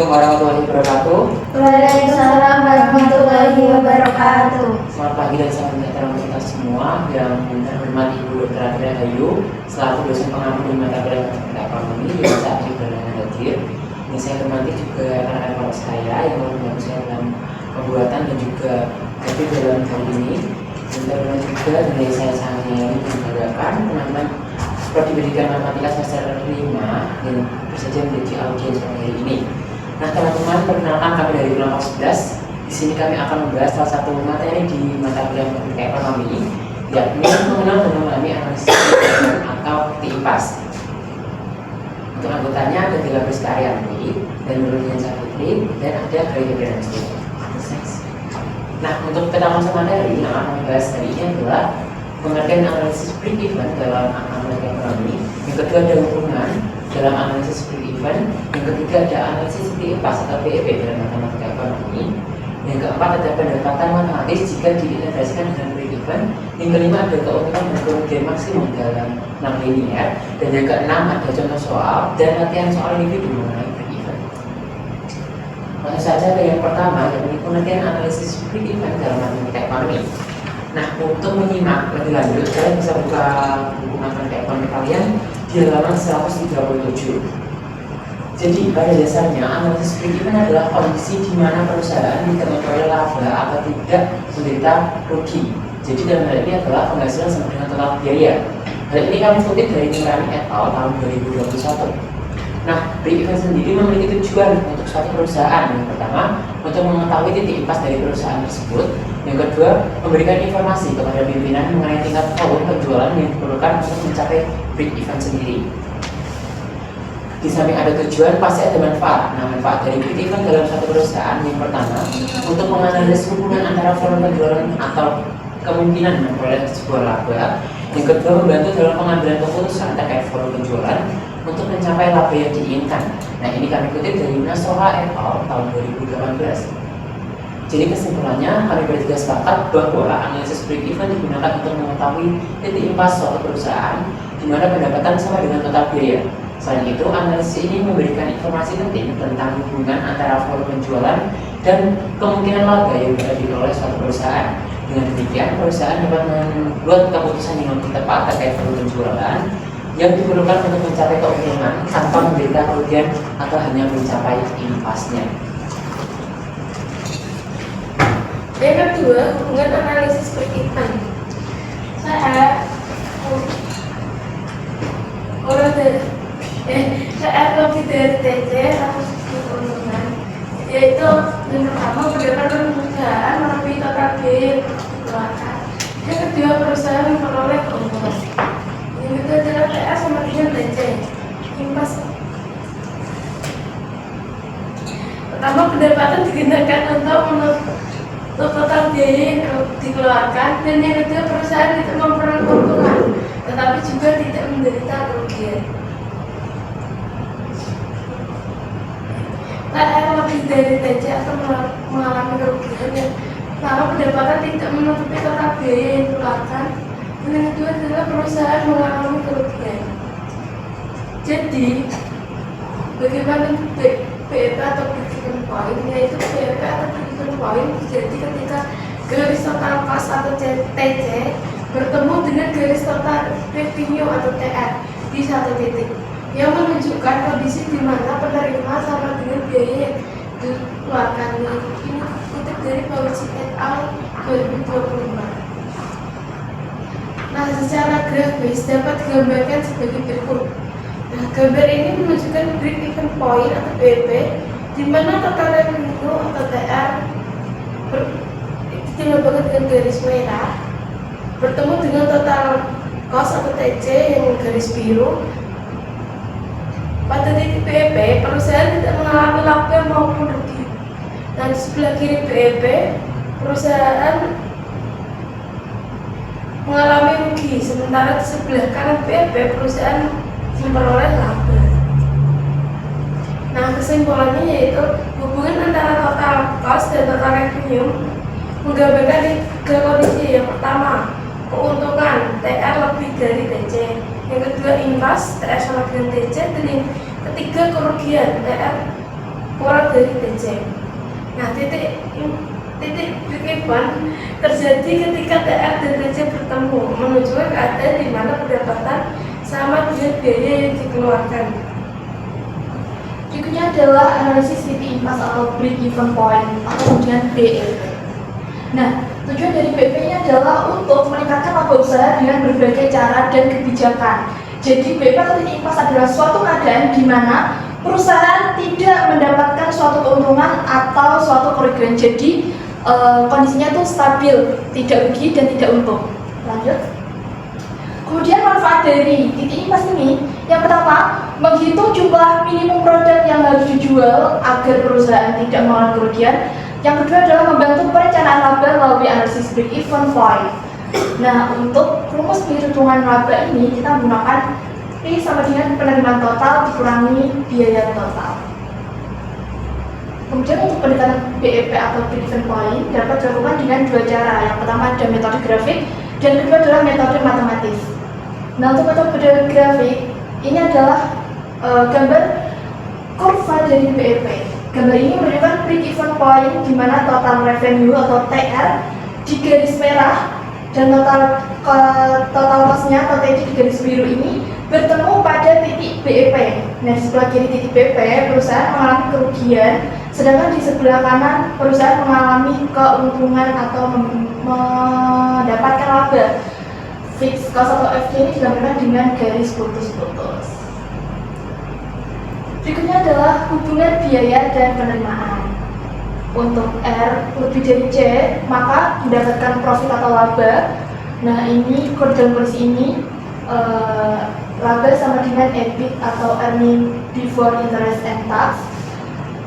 Assalamualaikum warahmatullahi wabarakatuh. Waalaikumsalam warahmatullahi wabarakatuh. Selamat pagi dan salam sejahtera untuk kita semua. Yang terhormat Ibu Dr. Adria Ayu selaku dosen pengampu di mata pelajaran ekonomi yang saat ini berada hadir. Ini saya hormati juga rekan-rekan kelas saya yang membantu saya dalam pembuatan dan juga hadir dalam kali ini. Dan terhormat juga dari saya sangat menyayangi dan membanggakan teman-teman Prodi Pendidikan Matematika semester 5 yang bersedia menjadi audiens pada hari ini. Nah teman-teman, perkenalkan kami dari kelompok 11. Di sini kami akan membahas salah satu materi di mata kuliah Matematika Ekonomi, yakni mengenal dan memahami analisis atau TIPAS. Untuk anggotanya ada Dela Arianti dan Nurul Saputri dan ada Gaya Bernasti. Nah untuk pertama materi yang akan membahas hari ini adalah pengertian analisis break even dalam matematika ekonomi. Yang kedua ada hubungan dalam analisis break even. Yang ketiga ada analisis TIPAS atau BEP dalam matematika ekonomi. Yang keempat ada pendekatan matematis jika diintegrasikan dengan break even. Yang kelima ada keuntungan dan kerugian maksimum dalam non-linear. Dan yang keenam ada contoh soal dan latihan soal individu mengenai break even. Langsung saja ke yang pertama, yakni pengertian analisis break even dalam matematika ekonomi. Nah, untuk menyimak lebih lanjut, kalian bisa buka buku matematika ekonomi kalian di halaman 137. Jadi, pada dasarnya, analisis break even adalah kondisi di mana perusahaan tidak memperoleh laba atau tidak menderita rugi. Jadi, dalam hal ini adalah penghasilan sama dengan total biaya. Hal ini kami kutip dari Nurani et al. Tahun 2021. Nah, break even sendiri memiliki tujuan untuk suatu perusahaan. Yang pertama, untuk mengetahui titik impas dari perusahaan tersebut. Yang kedua, memberikan informasi kepada pimpinan mengenai tingkat volume penjualan yang diperlukan untuk mencapai break even sendiri. Di samping ada tujuan, pasti ada manfaat. Nah, manfaat dari break even dalam suatu perusahaan yang pertama, untuk menganalisis hubungan antara volume penjualan atau kemungkinan memperoleh sebuah laba. Yang kedua, membantu dalam pengambilan keputusan terkait volume penjualan untuk mencapai laba yang diinginkan. Nah, ini kami kutip dari Nasroha et al. Tahun 2018. Jadi kesimpulannya, kami bertiga sepakat bahwa analisis break even digunakan untuk mengetahui titik impas suatu perusahaan di mana pendapatan sama dengan total biaya. Selain itu, analisis ini memberikan informasi penting tentang hubungan antara volume penjualan dan kemungkinan laba yang bisa diperoleh suatu perusahaan. Dengan demikian, perusahaan dapat membuat keputusan yang lebih tepat terkait volume penjualan yang diperlukan untuk mencapai keuntungan tanpa menderita kerugian atau hanya mencapai impasnya. Yang kedua, hubungan analisis break even. Saya lebih dari TC atau keuntungan, yaitu yang pertama berdasarkan perusahaan melebihi total biaya yang dikeluarkan. Yang kedua, perusahaan memperoleh keuntungan. Yang ketiga adalah TA sama dengan TC. Impas. Pertama, pendapatan digunakan untuk total biaya yang dikeluarkan, dan yang kedua perusahaan tidak memperoleh keuntungan, tetapi juga tidak menderita kerugian. TR lebih dari TC atau mengalami kerugian. Yang pertama, pendapatan tidak menutupi total biaya yang dikeluarkan, dan yang kedua adalah perusahaan mengalami kerugian. Jadi, bagaimana BEP atau break-even point, yaitu BEP atau break-even point terjadi ketika garis total cost atau TC bertemu dengan garis total revenue atau TR di satu titik, yang menunjukkan kondisi di mana penerima sama dengan biaya yang dikeluarkan. Ini kutip dari Bauchi et al. 2024. Nah, secara grafis dapat digambarkan sebagai berikut. Nah, gambar ini menunjukkan break even point atau BEP, di mana total revenue atau TR dilambangkan dengan garis merah bertemu dengan total cost atau TC yang garis biru. Pada titik BEP, perusahaan tidak mengalami laba maupun rugi. Nah, di sebelah kiri BEP, perusahaan mengalami rugi, sementara di sebelah kanan BEP, perusahaan memperoleh laba. Nah, kesimpulannya yaitu hubungan antara total cost dan total revenue menggambarkan tiga kondisi. Yang pertama, keuntungan TR lebih dari TC. Yang kedua, impas TR sama dengan TC. Dan yang ketiga, kerugian TR kurang dari TC. Nah, titik break-even terjadi ketika TR dan TC bertemu menunjukkan keadaan di mana pendapatan sama dengan biaya yang dikeluarkan. Berikutnya adalah analisis titik impas atau break-even point atau dengan BEP. Nah, tujuan dari BEP ini adalah untuk meningkatkan laba usaha dengan berbagai cara dan kebijakan. Jadi BEP atau titik impas adalah suatu keadaan di mana perusahaan tidak mendapatkan suatu keuntungan atau suatu kerugian. Jadi kondisinya itu stabil, tidak rugi dan tidak untung. Lanjut. Kemudian manfaat dari titik impas ini, yang pertama, menghitung jumlah minimum produk yang harus dijual agar perusahaan tidak mengalami kerugian. Yang kedua adalah membantu perencanaan laba melalui analisis break-even point. Nah, untuk rumus perhitungan laba ini kita menggunakan P sama dengan penerimaan total dikurangi biaya total. Kemudian untuk pendekatan BEP atau break-even point dapat dilakukan dengan dua cara. Yang pertama ada metode grafik dan kedua adalah metode matematis. Nah, untuk metode grafik ini adalah gambar kurva dari BEP. Gambar ini menunjukkan break-even point di mana total revenue atau TR di garis merah dan total loss-nya atau TC di garis biru ini bertemu pada titik BEP. Nah, di sebelah kiri titik BEP perusahaan mengalami kerugian, sedangkan di sebelah kanan perusahaan mengalami keuntungan atau mendapatkan laba. Fixed cost atau FC ini digambarkan dengan garis putus-putus. Berikutnya adalah hubungan biaya dan penerimaan. Untuk R lebih dari C, maka mendapatkan profit atau laba. Nah, ini dalam kondisi ini laba sama dengan EBIT atau earning before interest and tax.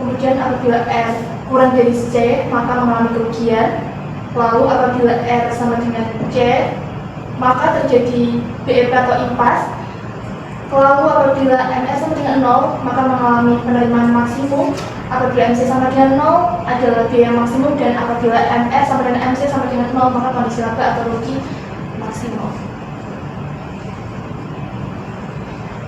Kemudian apabila R kurang dari C, maka mengalami kerugian. Lalu apabila R sama dengan C, maka terjadi BEP atau impas. Lalu apabila MS sama dengan 0, maka mengalami penerimaan maksimum. Apabila MC sama dengan 0 adalah biaya maksimum, dan apabila MS sama dengan MC sama dengan 0, maka kondisi laba atau rugi maksimum.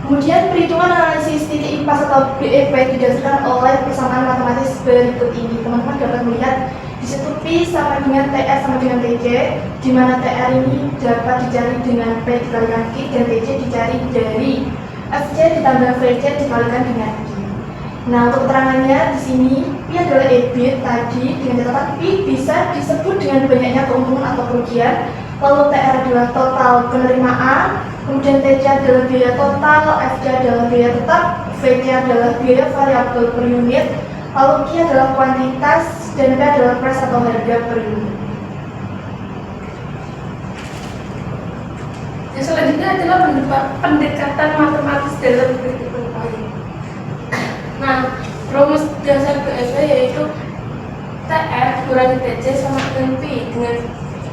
Kemudian perhitungan analisis titik impas atau BEP didasarkan oleh persamaan matematis berikut ini. Teman-teman dapat melihat di situ P sama dengan TR sama dengan TC, di mana TR ini dapat dicari dengan P dikalikan Q dan TC dicari dari FC ditambah VC dikalikan dengan Q. Nah, untuk keterangannya di sini P adalah EBIT tadi dengan catatan P bisa disebut dengan banyaknya keuntungan atau kerugian. Lalu TR adalah total penerimaan, kemudian TC adalah biaya total, FC adalah biaya tetap, VC adalah biaya variabel per unit, lalu Q adalah kuantitas, dan P adalah price atau harga per unit. Yang selanjutnya adalah pendekatan matematis dalam break-even point. Nah, rumus dasar BEP yaitu TR kurangi TC sama dengan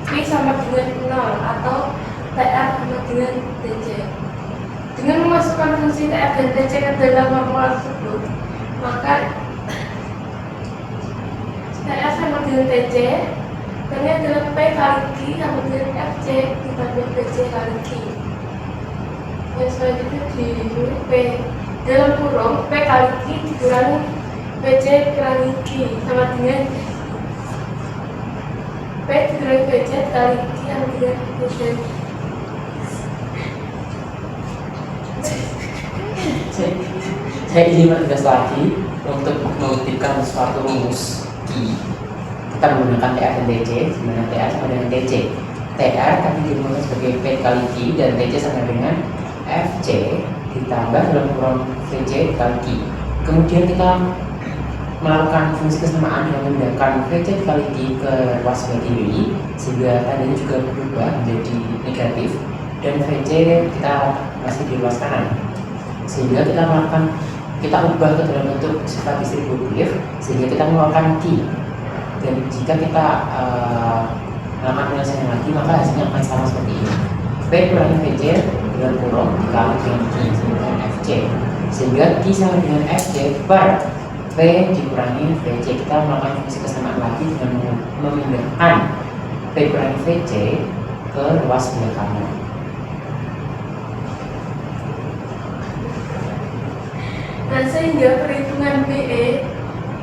P sama dengan 0 atau TR sama dengan TC. Dengan memasukkan fungsi TR dan TC ke dalam formula tersebut, maka TR sama dengan TC, ini adalah P kali Q sama dengan FC ditambah PC kali Q. Yang selanjutnya ditulis P dalam kurung P kali Q dikurangi PC kali Q sama dengan P dikurangi PC kali Q sama dengan PC. Saya ingin tegas lagi untuk membuktikan suatu rumus Q. Kita menggunakan TR dan TC, di mana TR sama dengan TC. TR tadi dirumuskan sebagai P kali Q dan TC sama dengan FC ditambah dalam kurung VC kali Q. Kemudian kita melakukan fungsi kesamaan dengan memindahkan VC kali Q ke ruas sebelah kiri, sehingga tandanya juga berubah menjadi negatif, dan VC kita masih di ruas kanan, sehingga kita ubah ke dalam bentuk sifat distributif, sehingga kita mengeluarkan Q. Dan jika kita melakukan penyelesaian lagi, maka hasilnya akan sama seperti ini. P kurangi VC dengan kurung dikali dengan Q sama dengan FC, sehingga Q sama dengan FC per P dikurangi VC. Kita melakukan fungsi kesamaan lagi dengan memindahkan P kurangi VC ke ruas sebelah kanan. Nah, sehingga perhitungan BE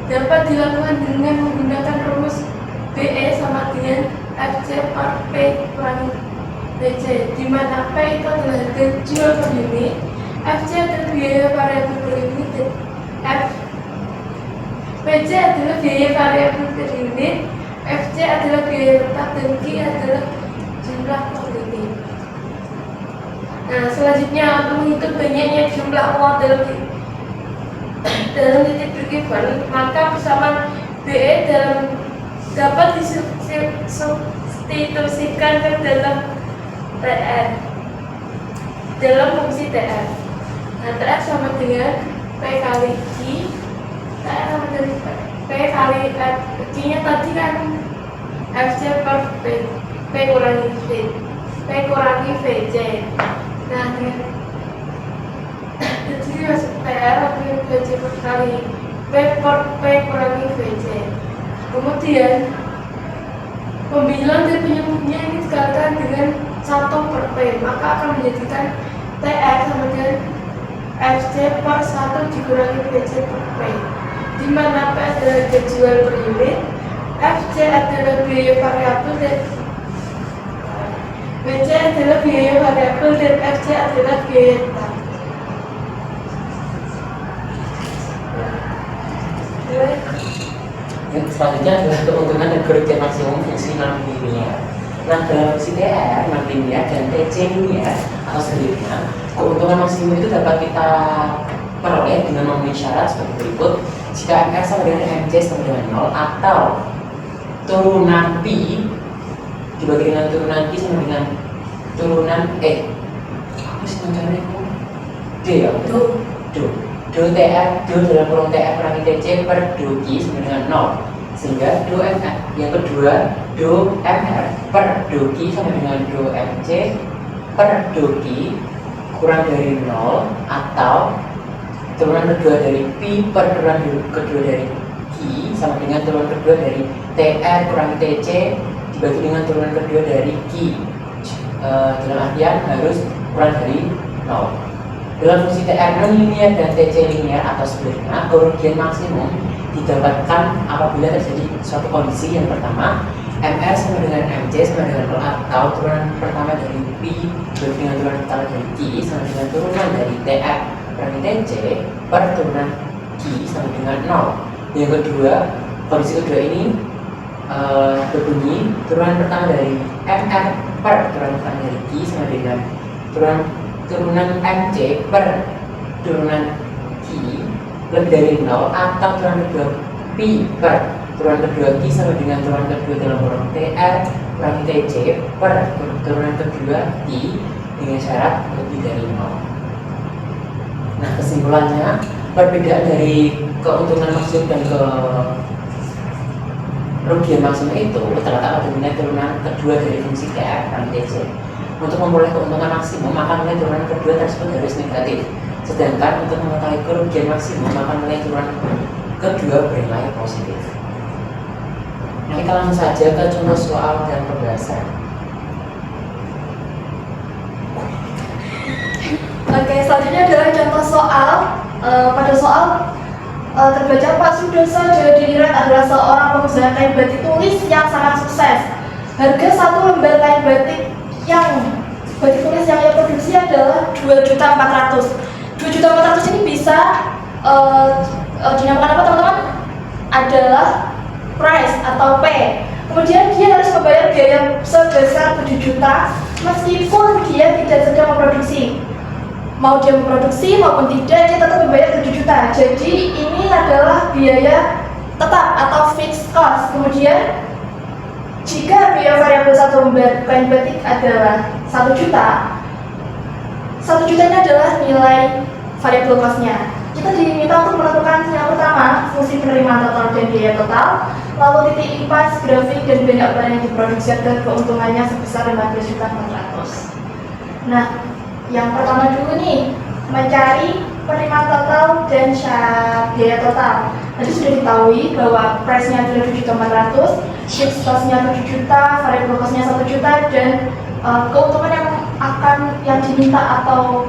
dapat dilakukan dengan menggunakan rumus BE sama dengan FC per P kurangi PC, di mana P itu adalah harga jual per unit, FC adalah biaya variabel per unit, dan PC adalah biaya variabel per unit, FC adalah biaya tetap, dan Q adalah jumlah per unit. Nah, selanjutnya untuk menghitung banyaknya jumlah uang dalam titik bergiven, maka persamaan BE dapat disubstitusikan ke dalam TR dalam fungsi TR. Nah, TR sama dengan P kali Q, TR sama dengan P kali F. Q-nya tadi kan FC per P kurangi V, P kurangi VC. Nah, jadi masuk TR atau VC per kali P per P kurangi VC. Kemudian pembilang dan penyebutnya ini dikalikan dengan 1 per P, maka akan menjadikan TR sama dengan FC per 1 dikurangi VC per P, di mana P adalah harga jual per unit, FC adalah biaya variabel, dan VC adalah biaya variabel, dan FC adalah biaya tetap. Yang selanjutnya adalah keuntungan dan kerugian maksimum fungsi non linear. Nah, dalam fungsi TR non linear dan TC linear atau sebaliknya, keuntungan maksimum itu dapat kita peroleh dengan memenuhi syarat sebagai berikut. Jika MR sama dengan MC sama dengan 0, atau turunan P dibagi dengan turunan Q sama dengan turunan apa sih namanya? D ya? Do TR, do dalam kurung TR kurangi TC per do Q sama dengan 0, sehingga do MR yang kedua do MR per do Q sama dengan do MC per do Q kurang dari 0, atau turunan kedua dari P per turunan kedua dari Q sama dengan turunan kedua dari TR kurangi TC dibagi dengan turunan kedua dari Q, dalam artian harus kurang dari 0. Dalam fungsi TR non linear dan TC linear atau sebaliknya, kerugian maksimum didapatkan apabila terjadi suatu kondisi. Yang pertama, MR sama dengan MC sama dengan 0, atau turunan pertama dari P dengan turunan pertama dari Q sama dengan turunan dari TR kurangi TC per turunan Q sama dengan 0. Yang kedua, kondisi kedua ini berbunyi turunan pertama dari MR per turunan pertama dari Q sama dengan turunan MC per turunan Q lebih dari 0, atau turunan kedua P per turunan kedua Q sama dengan turunan kedua dalam kurung TR kurangi TC per turunan kedua Q dengan syarat lebih dari 0. Nah, kesimpulannya, perbedaan dari keuntungan maksimum dan kerugian maksimum itu terletak pada nilai turunan kedua dari fungsi TR kurangi TC. Untuk memperoleh keuntungan maksimum, maka nilai turunan kedua tersebut harus negatif. Sedangkan untuk mengetahui kerugian maksimum, maka nilai turunan kedua bernilai positif. Nah, kita langsung saja ke contoh soal dan pembahasan. Oke, selanjutnya adalah contoh soal. Pada soal terbaca Pak Sudarso Jayadirat adalah seorang pengusaha kain batik tulis yang sangat sukses. Harga satu lembar kain batik tulis yang ia produksi adalah 2.400.000. 2.400.000 ini bisa dinamakan apa, teman-teman? Adalah price atau P. Kemudian dia harus membayar biaya sebesar 7 juta meskipun dia tidak sedang memproduksi. Mau dia memproduksi maupun tidak, dia tetap membayar 7 juta. Jadi ini adalah biaya tetap atau fixed cost. Kemudian jika biaya variabel satu lembar kain batik adalah 1 juta, 1 jutanya adalah nilai variabel cost-nya. Kita diminta untuk menentukan yang pertama, fungsi penerimaan total dan biaya total, lalu titik impas, grafik, dan banyak barang yang diproduksi dan keuntungannya sebesar 15.400.000. Nah, yang pertama dulu nih, mencari penerimaan total dan biaya total. Tadi sudah diketahui bahwa price-nya adalah 7.400.000, fixed cost-nya 7 juta, variable cost-nya 1 juta, dan keuntungan yang diminta atau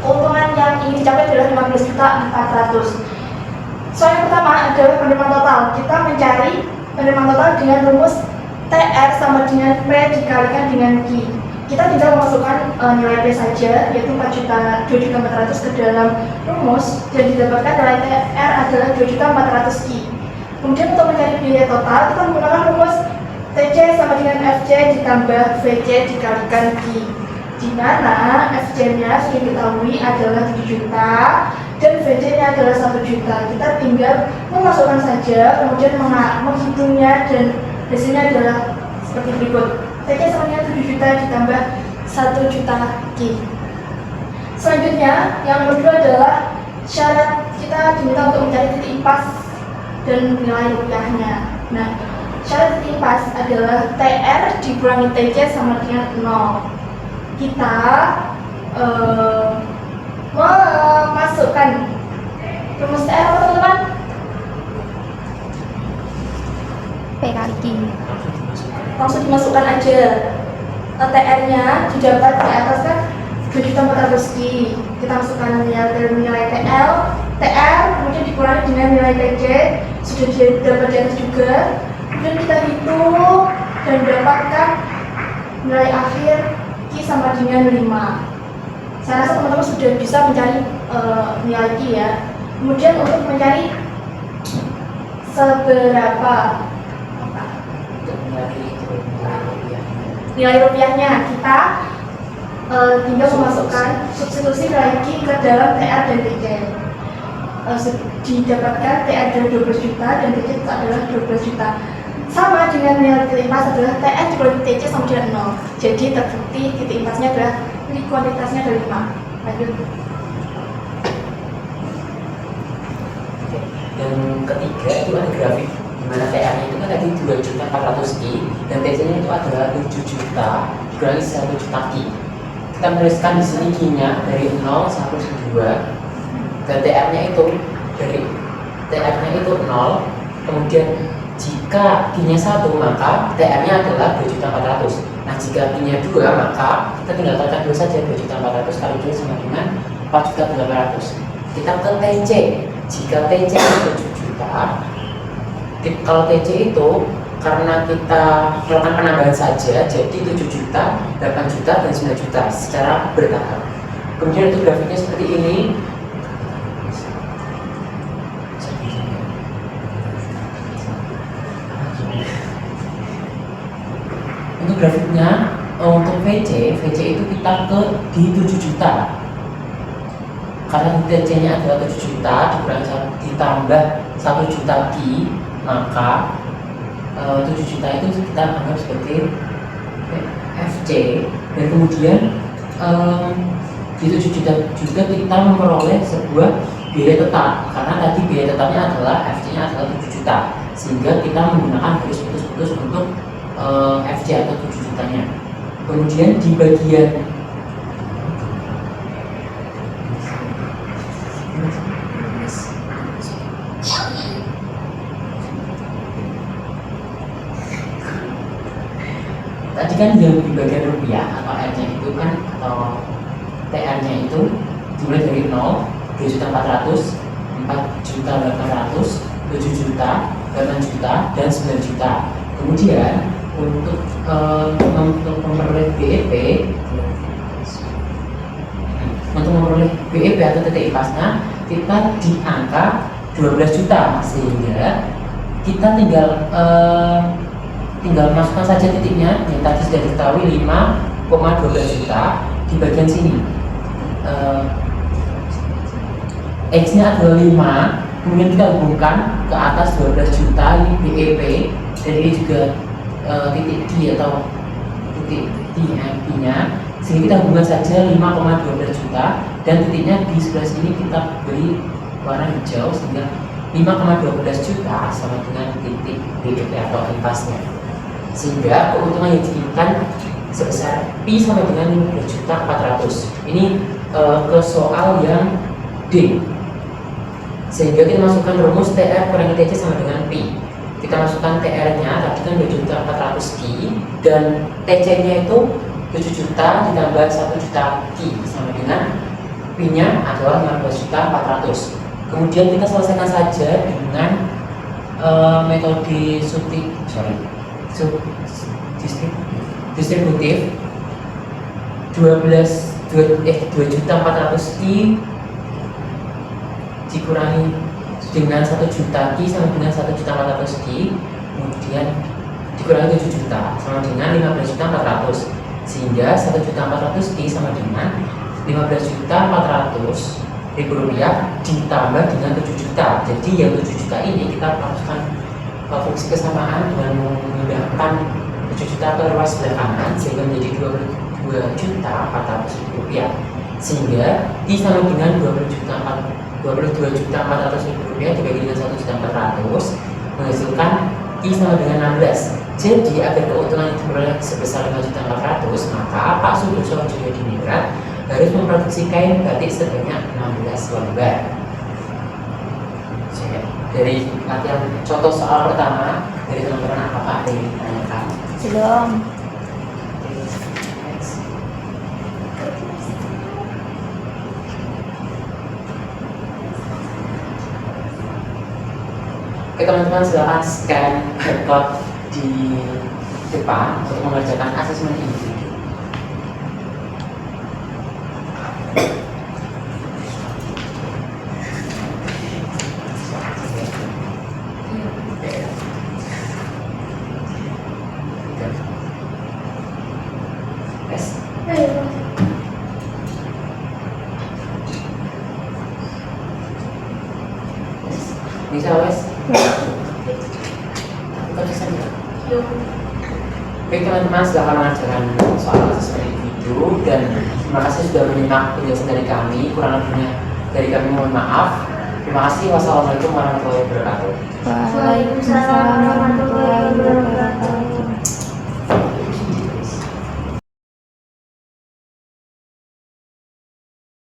keuntungan yang ingin dicapai adalah 15.400.000. Soal yang pertama adalah penerimaan total. Kita mencari penerimaan total dengan rumus TR sama dengan P dikalikan dengan Q. Kita tinggal memasukkan nilai P saja, yaitu 2.400.000 ke dalam rumus, dan didapatkan nilai TR adalah 2.400.000 Q. Kemudian untuk mencari biaya total, kita menggunakan rumus TC sama dengan FC ditambah VC dikalikan Q, di mana FC-nya sudah diketahui adalah 7 juta dan VC-nya adalah 1 juta. Kita tinggal memasukkan saja, kemudian menghitungnya, dan hasilnya adalah seperti berikut. TC sama dengan 7 juta ditambah 1 juta Q. Selanjutnya, yang kedua adalah syarat kita diminta untuk mencari titik impas dan nilai rupiahnya. Nah, syarat titik impas adalah TR dikurangi TC sama dengan 0. Kita memasukkan rumus TR apa teman-teman? P kali Q. Langsung dimasukkan aja. TR-nya didapat di atas kan 2.400.000. Kita masukkan nilai TR, kemudian dikurangi dengan nilai TC, sudah dapat di atas juga. Kemudian kita hitung dan dapatkan nilai akhir Q sama dengan 5. Saya rasa teman-teman sudah bisa mencari nilai Q ya. Kemudian untuk mencari seberapa nilai rupiahnya, kita tinggal memasukkan substitusi nilai Q ke dalam TR dan TC. Didapatkan TR adalah 12 juta dan TC adalah 12 juta. Sama dengan nilai titik impas adalah TR dikurangi TC sama dengan 0. Jadi terbukti titik impasnya adalah kuantitasnya adalah 5. Lanjut. Yang ketiga itu ada grafik di mana TR-nya itu kan tadi 2.400.000 dan TC-nya itu adalah 7 juta dikurangi 1 juta Q. Kita menuliskan di sini Q-nya dari 0 sampai 2 dan TR-nya itu dari TR-nya itu 0. Kemudian jika Q-nya 1 maka TR-nya adalah 2.400.000. Nah, jika Q-nya 2 maka kita tinggal kalikan dulu saja 2.400.000 kali 2 sama dengan 4.800.000. Kita ke TC. Jika TC itu 7 juta, kalau TC itu karena kita melakukan penambahan saja, jadi 7 juta, 8 juta, dan 9 juta secara bertahap. Kemudian untuk grafiknya seperti ini. Untuk grafiknya, untuk VC itu kita di 7 juta. Karena TC-nya adalah 7 juta ditambah 1 juta Q, maka 7 juta itu kita anggap sebagai FC. Dan kemudian di 7 juta juga kita memperoleh sebuah biaya tetap, karena tadi biaya tetapnya adalah FC-nya adalah 7 juta, sehingga kita menggunakan garis putus-putus untuk FC atau 7 jutanya. Kemudian di bagian tadi kan yang di bagian rupiah atau R-nya itu kan, atau TR-nya itu dimulai dari 0, 2.400.000, 4.800.000, 7 juta, 8 juta, dan 9 juta. Kemudian untuk memperoleh BEP atau titik impasnya kita di angka 12 juta, sehingga kita tinggal masukkan saja titiknya yang tadi sudah diketahui 5,12 juta di bagian sini. X-nya adalah 5, kemudian kita hubungkan ke atas 12 juta, ini BEP, dan ini juga titik D atau titik D-nya, sehingga kita hubungkan saja 5,12 juta, dan titiknya di sebelah sini kita beri warna hijau, sehingga 5,12 juta sama dengan titik BEP atau impasnya, sehingga keuntungan yang diinginkan sebesar Pi sama dengan 15.400.000. Ini ke soal yang D, sehingga kita masukkan rumus TR kurangi TC sama dengan Pi. Kita masukkan TR-nya tadi kan 2.400.000 Q, dan TC-nya itu 7 juta ditambah 1 juta Q sama dengan Pi-nya adalah 15.400.000. Kemudian kita selesaikan saja dengan metode distributif 2.400 I dikurangi dengan 1 juta Ki sama dengan 1.400 Ki, kemudian dikurangi 7 juta sama dengan 15.400, sehingga 1.400 Ki sama dengan 15.400.000 rupiah ditambah dengan 7 juta. Jadi yang 7 juta ini kita lakukan fungsi kesamaan dengan memindahkan 7 juta ke ruas sebelah kanan sehingga menjadi 22.400.000 rupiah, sehingga I sama dengan 22.400.000 rupiah dibagi dengan 1.400.000 menghasilkan I sama dengan 16. Jadi agar keuntungan itu beroleh sebesar 5.400.000, maka Pak Sudoso Joyo Diningrat harus memproduksi kain batik sebanyak 16 lembar. Dari latihan contoh soal pertama dari teman-teman, apakah ada yang ditanyakan? Belum. Oke teman-teman, silakan scan barcode di depan untuk mengerjakan asesmen individu. Yes. Bisa wes? Baik teman-teman, silahkan mengerjakan soal asesmen individu dan terima kasih sudah menyimak penjelasan dari kami. Kurang lebihnya dari kami mohon maaf. Terima kasih. Wassalamualaikum warahmatullahi wabarakatuh. Waalaikumsalam.